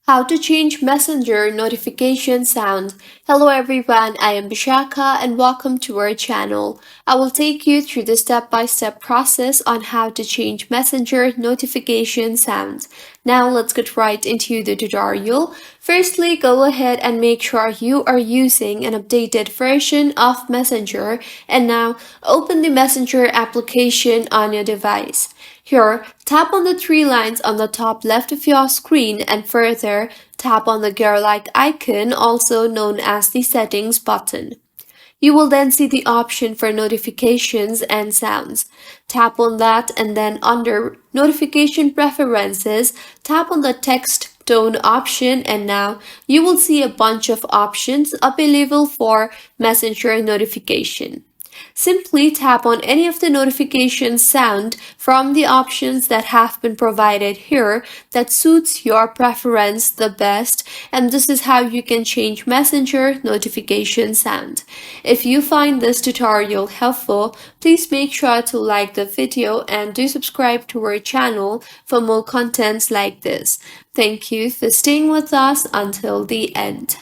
How to change Messenger notification sound. Hello everyone, I am Bishaka and welcome to our channel. I will take you through the step-by-step process on how to change Messenger notification sound. Now let's get right into the tutorial. Firstly, go ahead and make sure you are using an updated version of Messenger, and now open the Messenger application on your device. Here, tap on the three lines on the top left of your screen and further, tap on the gear-like icon, also known as the settings button. You will then see the option for notifications and sounds. Tap on that and then under notification preferences, tap on the text tone option, and now you will see a bunch of options available for Messenger notification. Simply tap on any of the notification sound from the options that have been provided here that suits your preference the best, and this is how you can change Messenger notification sound. If you find this tutorial helpful, please make sure to like the video and do subscribe to our channel for more contents like this. Thank you for staying with us until the end.